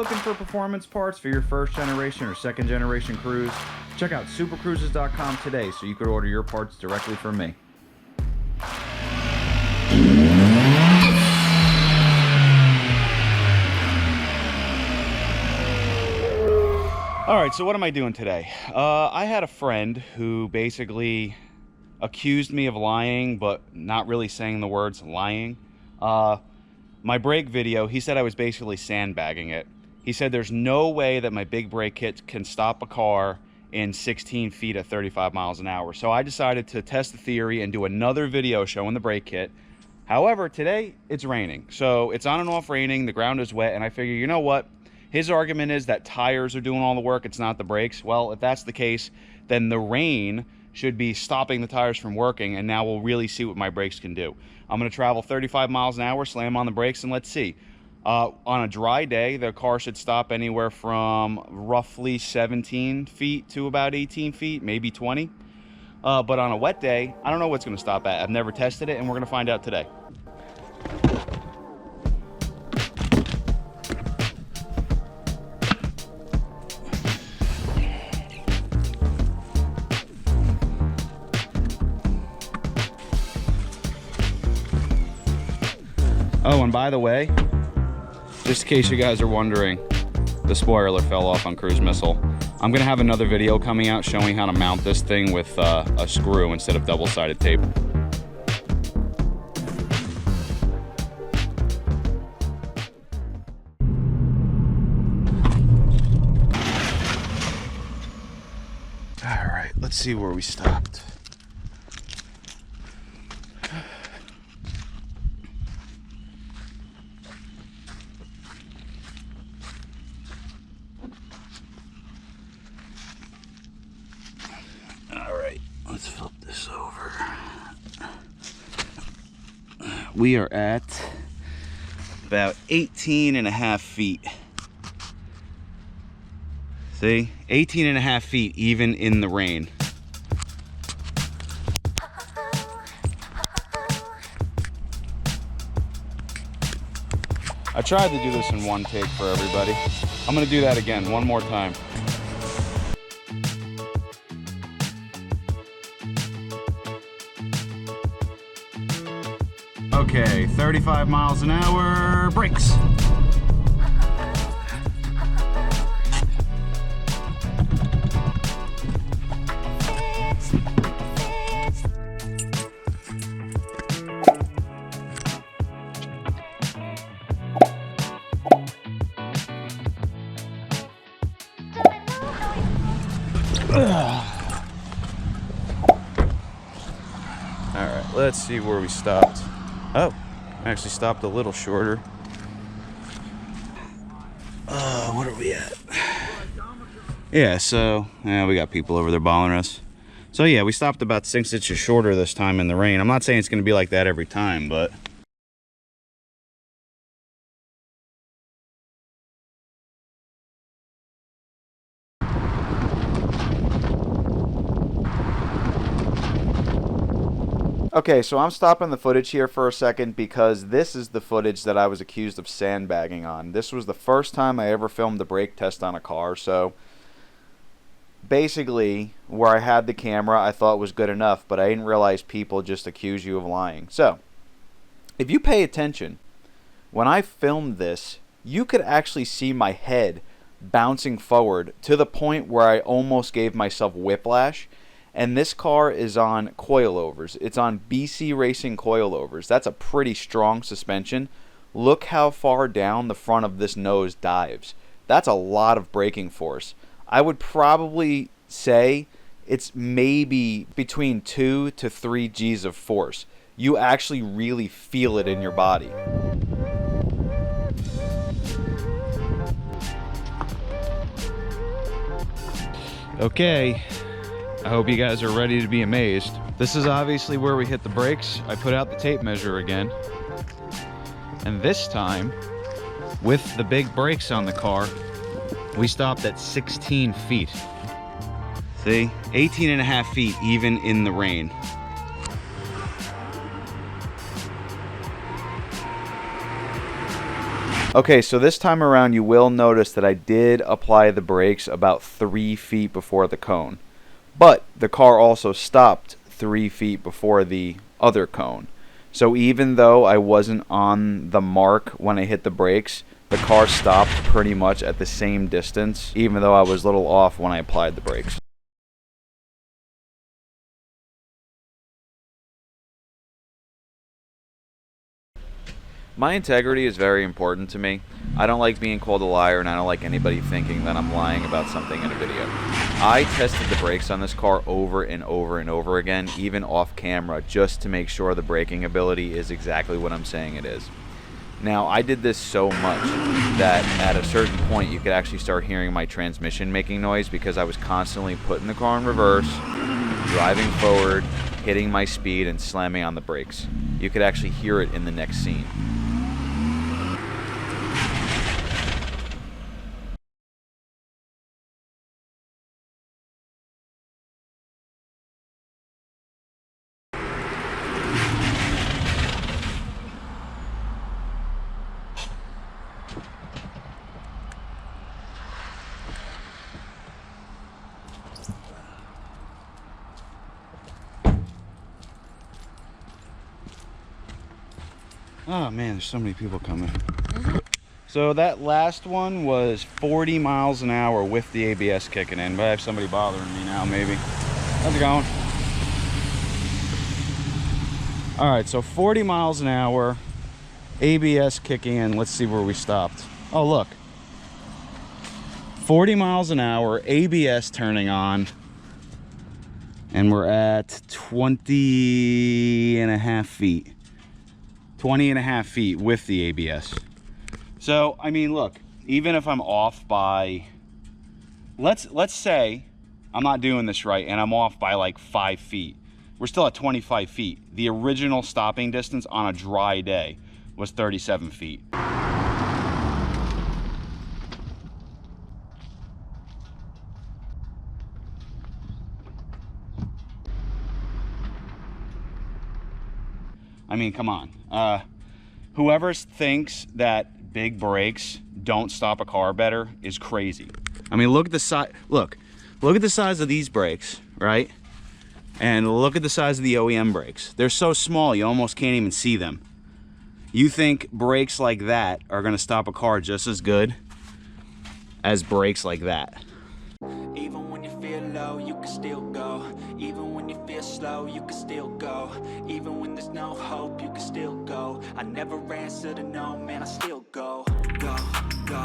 looking for performance parts for your first generation or second generation Cruze, check out supercruises.com today so you could order your parts directly from me. All right, so what am I doing today? I had a friend who basically accused me of lying, but not really saying the words lying. My brake video, he said I was basically sandbagging it. He said there's no way that my big brake kit can stop a car in 16 feet at 35 miles an hour. So I decided to test the theory and do another video showing the brake kit. However, today it's raining. So it's on and off raining, the ground is wet, and I figure, you know what? His argument is that tires are doing all the work, it's not the brakes. Well, if that's the case, then the rain should be stopping the tires from working, and now we'll really see what my brakes can do. I'm going to travel 35 miles an hour, slam on the brakes, and let's see. On a dry day, the car should stop anywhere from roughly 17 feet to about 18 feet, maybe 20. But on a wet day, I don't know what's going to stop at. I've never tested it, and we're going to find out today. Oh, and by the way, just in case you guys are wondering, the spoiler fell off on Cruise Missile. I'm gonna have another video coming out showing how to mount this thing with a screw instead of double-sided tape. All right, let's see where we stopped. Let's flip this over. We are at about 18.5 feet. See? 18.5 feet even in the rain. I tried to do this in one take for everybody. I'm gonna do that again one more time. Okay, 35 miles an hour, brakes. All right, let's see where we stopped. Oh, I actually stopped a little shorter. What are we at? Yeah, so we got people over there bothering us. So yeah, we stopped about 6 inches shorter this time in the rain. I'm not saying it's going to be like that every time, but... Okay, so I'm stopping the footage here for a second because this is the footage that I was accused of sandbagging on. This was the first time I ever filmed the brake test on a car, so basically where I had the camera I thought was good enough, but I didn't realize people just accuse you of lying. So, if you pay attention, when I filmed this, you could actually see my head bouncing forward to the point where I almost gave myself whiplash. And this car is on coilovers. It's on BC Racing coilovers. That's a pretty strong suspension. Look how far down the front of this nose dives. That's a lot of braking force. I would probably say it's maybe between 2 to 3 G's of force. You actually really feel it in your body. Okay. I hope you guys are ready to be amazed. This is obviously where we hit the brakes. I put out the tape measure again. And this time, with the big brakes on the car, we stopped at 16 feet. See? 18.5 feet even in the rain. Okay, so this time around you will notice that I did apply the brakes about 3 feet before the cone. But the car also stopped 3 feet before the other cone. So even though I wasn't on the mark when I hit the brakes, the car stopped pretty much at the same distance, even though I was a little off when I applied the brakes. My integrity is very important to me. I don't like being called a liar, and I don't like anybody thinking that I'm lying about something in a video. I tested the brakes on this car over and over and over again, even off camera, just to make sure the braking ability is exactly what I'm saying it is. Now, I did this so much that at a certain point you could actually start hearing my transmission making noise because I was constantly putting the car in reverse, driving forward, hitting my speed, and slamming on the brakes. You could actually hear it in the next scene. Oh man, there's so many people coming. So that last one was 40 miles an hour with the ABS kicking in, but I have somebody bothering me now maybe. How's it going? All right, so 40 miles an hour, ABS kicking in. Let's see where we stopped. Oh, look. 40 miles an hour, ABS turning on, and we're at 20 and a half feet. 20 and a half feet with the ABS. So, I mean, look, even if I'm off by, let's say I'm not doing this right and I'm off by like 5 feet. We're still at 25 feet. The original stopping distance on a dry day was 37 feet. I mean, come on. Whoever thinks that big brakes don't stop a car better is crazy. I mean, look at the size. Look at the size of these brakes, right? And look at the size of the OEM brakes. They're so small, you almost can't even see them. You think brakes like that are gonna stop a car just as good as brakes like that? Even when you feel low, you can still go. Even when you feel slow, you can still go. Even when there's no hope, you can still go. I never answer to no, man, I still go. Go, go.